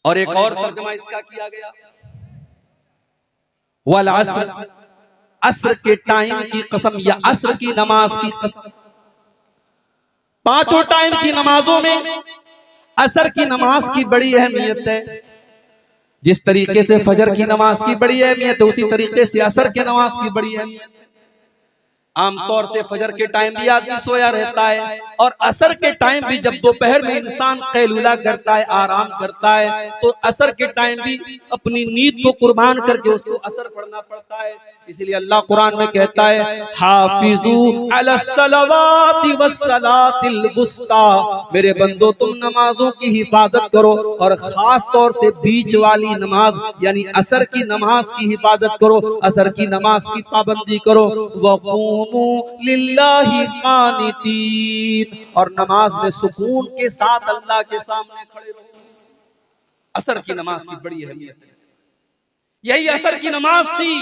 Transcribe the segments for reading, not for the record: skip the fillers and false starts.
और एक और तर्जुमा इसका किया गया, वल अस्र, अस्र के टाइम की कसम या अस्र की नमाज की कसम। पांचों टाइम की नमाजों में असर की नमाज की बड़ी अहमियत है। जिस तरीके से फजर की नमाज की बड़ी अहमियत है, उसी तरीके से असर की नमाज की बड़ी अहमियत है। आमतौर से फजर के टाइम भी आदमी सोया रहता है, और असर के टाइम भी, जब दोपहर में इंसान कैलूला करता है, आराम करता है, तो असर के टाइम भी अपनी नींद को कुर्बान करके उसको असर पढ़ना पड़ता है। इसलिए अल्लाह कुरान में कहता है, हाफिजू अलस्सलावाति वस्सलातिल वुस्ता, मेरे बंदो तुम नमाजों की हिफाजत करो, और खास तौर से बीच वाली नमाज यानी असर की नमाज की हिफाजत करो, असर की नमाज की पाबंदी करो। लिल्लाहि कानितीन, और नमाज में सुकून के साथ अल्लाह के सामने खड़े रहो। असर की नमाज की बड़ी अहमियत है। यही असर की नमाज थी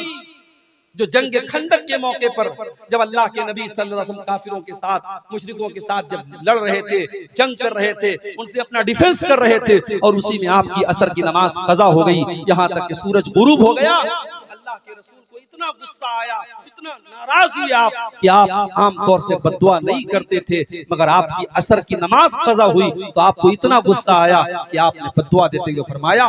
जो जंग खंदक के मौके पर, जब अल्लाह के नबी सल्लल्लाहु अलैहि वसल्लम काफिरों के साथ, मुशरिकों के साथ जब लड़ रहे थे, जंग कर रहे थे, उनसे अपना डिफेंस कर रहे थे, और उसी में आपकी असर की नमाज कज़ा हो गई। यहां तक कि सूरज गुरूब हो गया। अल्लाह के रसूल को इतना गुस्सा आया, इतना नाराज हुए आप कि आप आमतौर से बद्दुआ नहीं करते थे, मगर आपकी असर की नमाज कज़ा हुई तो आपको इतना गुस्सा आया कि आपने बद्दुआ देते हुए फरमाया,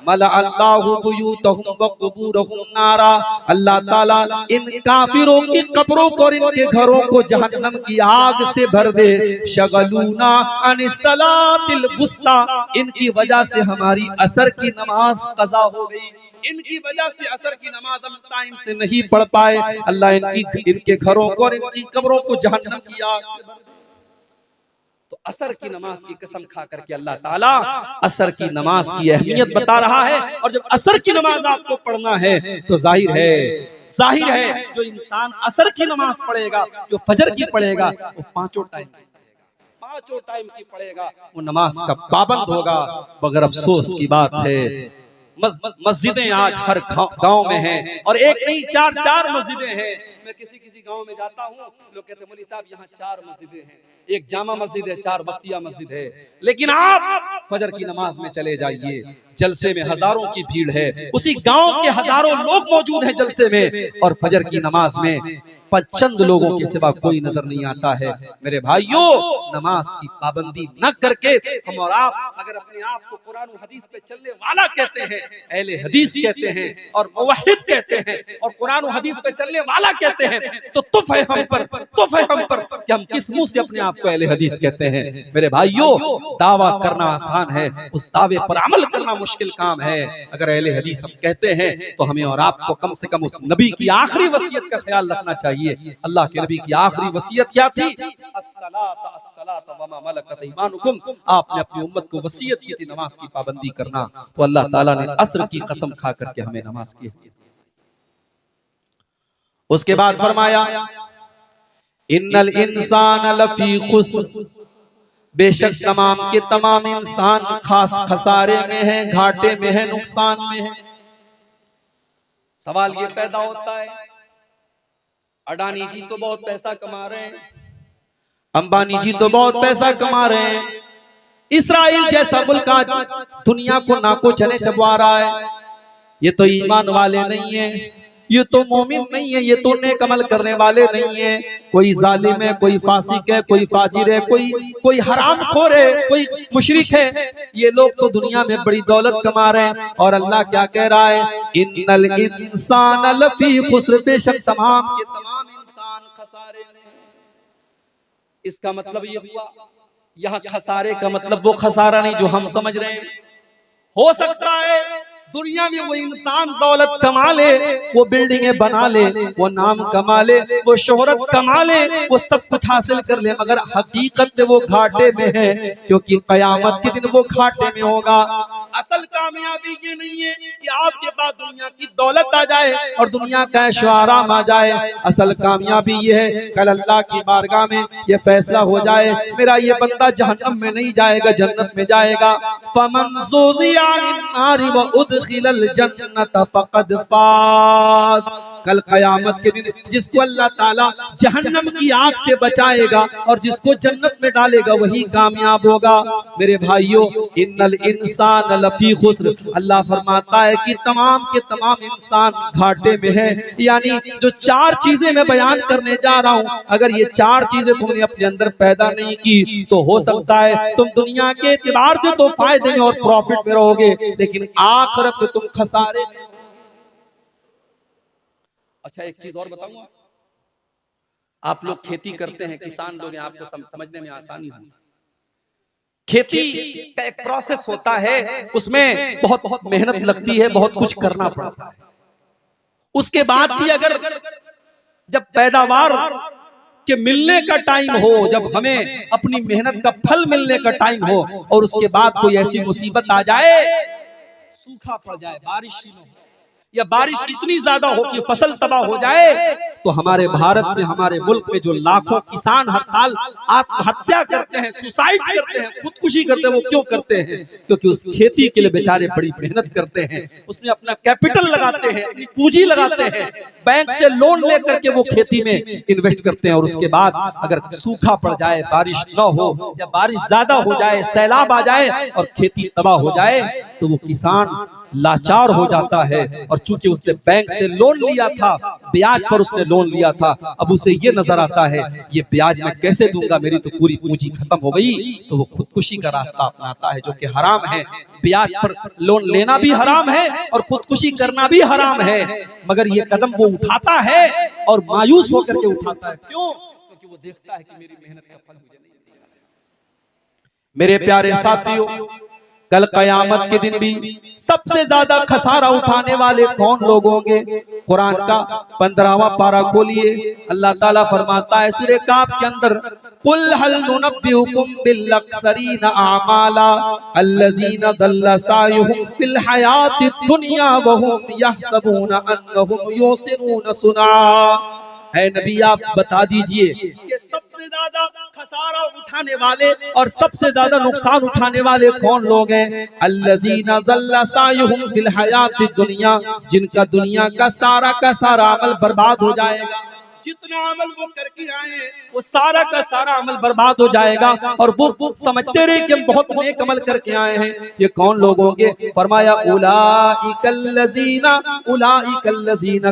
मला अल्लाहु बुयूतहुम व कुबूरहुम नारा, अल्लाह ताला इन काफिरों की कब्रों को और इनके घरों को जहन्नम की आग से भर दे। शगलूना अनिस सलातिल वुस्ता, इनकी वजह से हमारी असर की नमाज कज़ा हो गई, इनकी वजह से असर की नमाज हम टाइम से नहीं पढ़ पाए। अल्लाह इनके घरों को और इनकी कब्रों को जहन्नम की आग से भर दे। तो असर की नमाज की कसम खा करके अल्लाह ताला असर की नमाज की अहमियत बता रहा है। और जब असर की नमाज आपको पढ़ना है तो जाहिर है जो इंसान असर की नमाज पढ़ेगा, जो फजर की पढ़ेगा, वो पांचों टाइम की पढ़ेगा, वो नमाज का पाबंद होगा। मगर अफसोस की बात है, मस्जिदें आज हर गांव में हैं, और एक नहीं चार मस्जिदें हैं। मैं किसी गांव में जाता हूँ, लोग कहते हैं मौलवी साहब यहाँ 4 मस्जिदें हैं, एक जामा मस्जिद है, 4 बख्तिया मस्जिद है। लेकिन आप फजर की नमाज में चले जाइए, जलसे में हजारों की भीड़ है, उसी गांव के हजारों लोग मौजूद हैं जलसे में, और फजर की नमाज में चंद लोगों के सिवा कोई नजर नहीं आता है। मेरे भाइयों, नमाज की पाबंदी न करके हम और आप अगर अपने आप को कुरान और हदीस पे चलने वाला कहते हैं, अहले हदीस कहते हैं, और मुवहिद कहते हैं, और कुरान और हदीस पे चलने वाला कहते हैं, तो तुफ है हम पर कि हम किस मुंह से अपने आप को अहले हदीस कहते हैं। मेरे भाइयों, दावा करना आसान है, उस दावे पर अमल करना मुश्किल काम है। अगर अहले हदीस हम कहते हैं तो हमें और आपको कम से कम उस नबी की आखिरी वसीयत का ख्याल रखना चाहिए। अल्लाह के नबी की आखिरी वसीयत क्या थी? अस्सलात व मा मलकत ईमानुकुम, आपने अपनी उम्मत को वसीयत की थी नमाज की पाबंदी करना। तो अल्लाह ताला ने असर की कसम खा करके हमें नमाज की। उसके बाद फरमाया, इन्नल इंसान लफी खुस्र, बेशक तमाम के तमाम इंसान खास खसारे में है, घाटे में है, नुकसान में है। सवाल ये पैदा होता है, अडानी जी तो बहुत पैसा कमा रहे हैं, अंबानी जी तो बहुत पैसा कमा रहे हैं, इस्राइल जैसा मुल्क आज दुनिया को नाको चने चबवा रहा है, ये तो ईमान वाले नहीं है, ये तो मोमिन नहीं है, ये तो नेक अमल करने वाले नहीं है, कोई जालिम है, कोई फासिक है, कोई फाजिर है, कोई हराम खोर है, कोई मुशरिक है। ये लोग तो दुनिया में बड़ी दौलत कमा रहे हैं। और अल्लाह क्या कह रहा है? इन्नल इंसान लफी खुस्र, बेशक तमाम के तमाम इंसान खसारे में। इसका मतलब ये हुआ, यहाँ खसारे का मतलब वो खसारा नहीं जो हम समझ रहे हैं। हो सकता है दुनिया में वो इंसान दौलत कमा ले, वो बिल्डिंगें बना ले, वो नाम कमा ले, वो शोहरत कमा ले, वो सब कुछ हासिल कर ले, मगर हकीकत में वो घाटे में है, क्योंकि कयामत के दिन वो घाटे में होगा। असल कामयाबी ये नहीं है कि आपके पास दुनिया की दौलत आ जाए और दुनिया का ऐशो आराम आ जाए। असल कामयाबी ये है, कल अल्लाह की बारगाह में ये फैसला हो जाए, मेरा ये बंदा जहन्नम में नहीं जाएगा, जन्नत में जाएगा। फमन ज़ुज़िया अनिन नारि व उदखिलल जन्नत फ़क़द फ़ाज़, कल क़यामत के दिन जिसको अल्लाह ताला जहन्नम की आग से बचाएगा और जिसको जन्नत में डालेगा वही कामयाब होगा। मेरे भाइयों, इन्नल इंसान लफी खुस्र, अल्लाह फरमाता है कि तमाम के तमाम इंसान घाटे में है। यानी जो चार चीजें मैं बयान करने जा रहा हूं, अगर ये चार चीजें तुमने अपने अंदर पैदा नहीं की तो हो सकता है तुम दुनिया के एतबार से तो फायदे में और प्रॉफिट में रहोगे, लेकिन आखिरत में तुम खसारे। अच्छा, एक चीज और बताऊंगा, आप लोग खेती करते हैं, किसान लोग हैं, आपको समझने में आसानी होगी। खेती का एक प्रोसेस होता है, उसमें बहुत बहुत मेहनत लगती है, बहुत कुछ करना पड़ता है। उसके बाद भी अगर जब पैदावार के मिलने का टाइम हो, जब हमें अपनी मेहनत का फल मिलने का टाइम हो, और उसके बाद कोई ऐसी मुसीबत आ जाए, सूखा पड़ जाए, बारिश ही न हो, या बारिश इतनी ज्यादा हो कि फसल तबाह हो जाए, तो हमारे भारत में, हमारे मुल्क में जो लाखों किसान हर साल आत्महत्या करते हैं, सुसाइड करते हैं, खुदकुशी करते हैं, वो क्यों करते हैं? क्योंकि उस खेती के लिए बेचारे बड़ी मेहनत करते हैं, उसमें अपना कैपिटल लगाते हैं, अपनी पूंजी लगाते हैं, बैंक से लोन लेकर के वो खेती में इन्वेस्ट करते हैं, और उसके बाद अगर सूखा पड़ जाए, बारिश न हो या बारिश ज्यादा हो जाए, सैलाब आ जाए और खेती तबाह हो जाए, तो वो किसान लाचार हो जाता है। और चूंकि उसने बैंक से लोन लिया था, ब्याज पर उसने लोन लिया था, अब उसे ये नजर आता है ये ब्याज मैं कैसे दूंगा, मेरी तो पूरी पूंजी खत्म हो गई, तो वो खुदकुशी का रास्ता अपनाता है, जो कि हराम है। ब्याज पर लोन लेना भी हराम है और खुदकुशी करना भी हराम है, मगर ये कदम वो उठाता है और मायूस होकर के उठाता है। क्यों? क्योंकि वो देखता है कि मेरी मेहनत का फल मुझे नहीं दिया। मेरे प्यारे साथियों, कल क़यामत के दिन भी सबसे ज्यादा खसारा उठाने वाले कौन लोग होंगे? कुरान का 15वां पारा खोलिए, अल्लाह ताला फरमाता है सूरह काफ के अंदर, कुल हल नुनब्बिउकुम बिल अक्सरीन आमाला अल्लज़ीना दल्ला सायुहुम फिल हयातिद दुनिया व हुम यहसबूना अन्नहुम युसिनूना सुना। है नबी, आप बता दीजिए कि सबसे ज्यादा खसारा उठाने वाले और सबसे ज्यादा नुकसान उठाने वाले कौन लोग हैं? अल्लज़ीना ज़ल्ला सायुहुम फिल हयातिद दुनिया, जिनका दुनिया का सारा अमल बर्बाद हो जाएगा। जितना अमल वो करके आए वो सारा का सारा अमल बर्बाद हो जाएगा, और वो समझते रहे कि हम बहुत नेक अमल करके आए हैं। ये कौन लोग होंगे? फरमाया उलाइकल्लज़ीना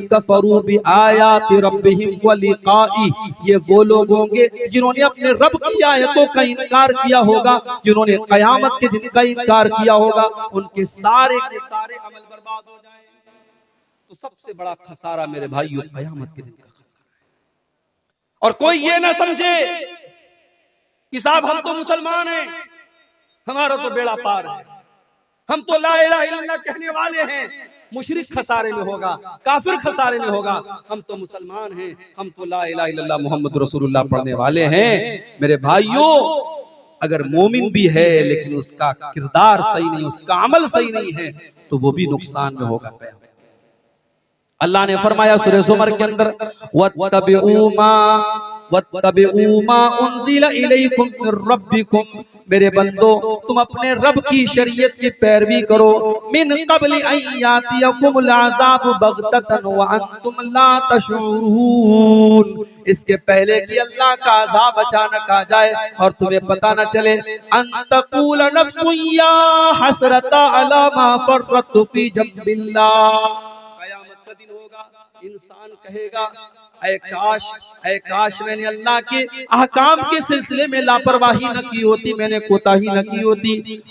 कफरू बिआयाति रब्बिहिम व लिक़ाई, ये वो लोग होंगे जिन्होंने अपने रब की आयतों का इनकार किया होगा, जिन्होंने क़यामत के दिन का इनकार किया होगा, उनके सारे के सारे अमल बर्बाद हो जाएंगे। तो सबसे बड़ा खसारा मेरे भाइयों क़यामत के दिन का खसारा। और कोई ये ना समझे कि साहब हम तो मुसलमान हैं, हमारा तो बेड़ा पार है, हम तो ला इलाहा इल्लल्लाह कहने वाले हैं, मुशरिक खसारे में होगा, काफिर खसारे में होगा। हम तो मुसलमान हैं, हम तो ला इलाहा इल्लल्लाह मुहम्मद रसूलुल्लाह पढ़ने वाले हैं। मेरे भाइयों, अगर मोमिन भी है लेकिन उसका किरदार सही नहीं, उसका अमल सही नहीं है, तो वो भी नुकसान में होगा। अल्लाह ने फरमाया सूरह ज़ुमर के अंदर, वत्तबिऊ मा उन्ज़िला इलैकुम मिर रब्बिकुम, मेरे बंदो तुम अपने रब की शरीयत की पैरवी करो, मिन क़ब्ल अन यातियकुमुल अज़ाबु बग़ततन व अंतुम ला तशऊरून, इसके पहले कि अल्लाह का अज़ाब अचानक आ जाए और तुम्हें पता न चले। अन तक़ूल नफ्सुन या हसरता अला मा फ़र्रतु फ़ी जंबिल्लाह, इंसान कहेगा ऐ काश मैंने अल्लाह के अहकाम के सिलसिले में लापरवाही न की होती, मैंने कोताही न की होती।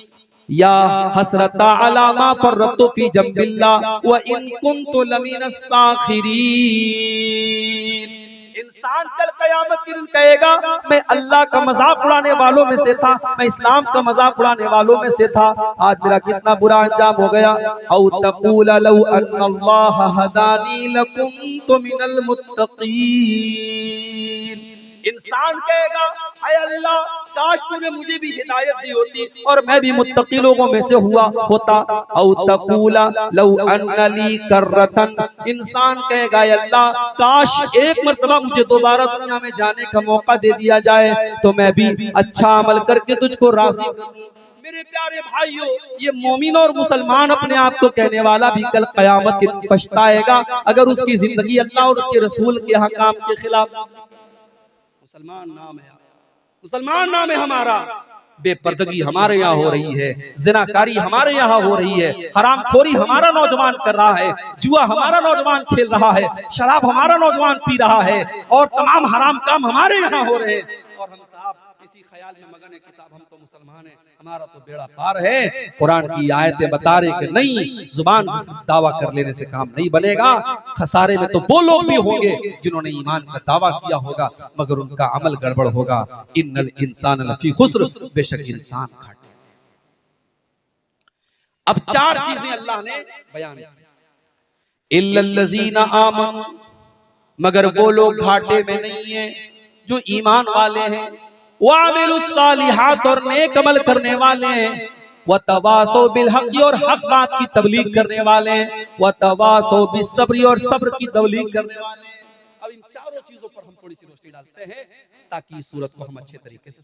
या हसरता अला मा फर्रतु फी जंबिल्लाह व इन कुन्तु लमिनस साखिरीन, इंसान कल क़यामत के दिन कहेगा मैं अल्लाह का मजाक उड़ाने वालों में से था, मैं इस्लाम का मजाक उड़ाने वालों में से था, आज मेरा कितना बुरा अंजाम हो गया। औ तक़ूल लौ अन्नल्लाह हदानी लकुन्तु मिनल मुत्तक़ीन, इंसान कहेगा ऐ अल्लाह काश तूने मुझे भी हिदायत दी होती और मैं भी मुत्तकी लोगों में से होता। औ तक़ूला लौ अन्ना ली कररतन, इंसान कहेगा ऐ अल्लाह काश एक मर्तबा मुझे दोबारा दुनिया में जाने का मौका दे दिया जाए तो मैं भी अच्छा अमल करके तुझको राज़ी करूं। मेरे प्यारे भाइयों, ये मोमिन और मुसलमान अपने आप को कहने वाला भी कल कयामत के दिन पछताएगा अगर उसकी जिंदगी अल्लाह और उसके रसूल के हकाम के खिलाफ। मुसलमान नाम है, मुसलमान नाम है हमारा, बेपर्दगी हमारे यहाँ हो रही है, जिनाकारी हमारे यहाँ हो रही है, हरामखोरी हमारा नौजवान कर रहा है, जुआ हमारा नौजवान खेल रहा है, शराब हमारा नौजवान पी रहा है और तमाम हराम काम हमारे यहाँ हो रहे हैं। और हम साहब इसी ख्याल में मगन है कि साहब हम तो मुसलमान हैं, हमारा तो बेड़ा पार है। कुरान की आयतें बता रहे कि नहीं, जुबान से दावा कर लेने से काम नहीं बनेगा। खसारे में तो वो लोग भी होंगे जिन्होंने ईमान का दावा किया होगा मगर उनका अमल गड़बड़ होगा। इन्नल इंसान लफी खुस्र, बेशक इंसान घाटे। अब चार चीजें अल्लाह ने बयान की। इल्लल्लज़ीना आमनू, मगर वो लोग घाटे में नहीं है जो ईमान वाले हैं, वामिलुस्सालिहात, और नेक अमल करने वाले हैं, वतवासौ बिल हक़, और हक बात की तबलीग करने वाले हैं, वतवासौ बिस्सब्र, और सब्र की तबलीग करने वाले हैं। अब इन चारों चीजों पर हम थोड़ी सी रोशनी डालते हैं ताकि इस सूरत को हम अच्छे तरीके से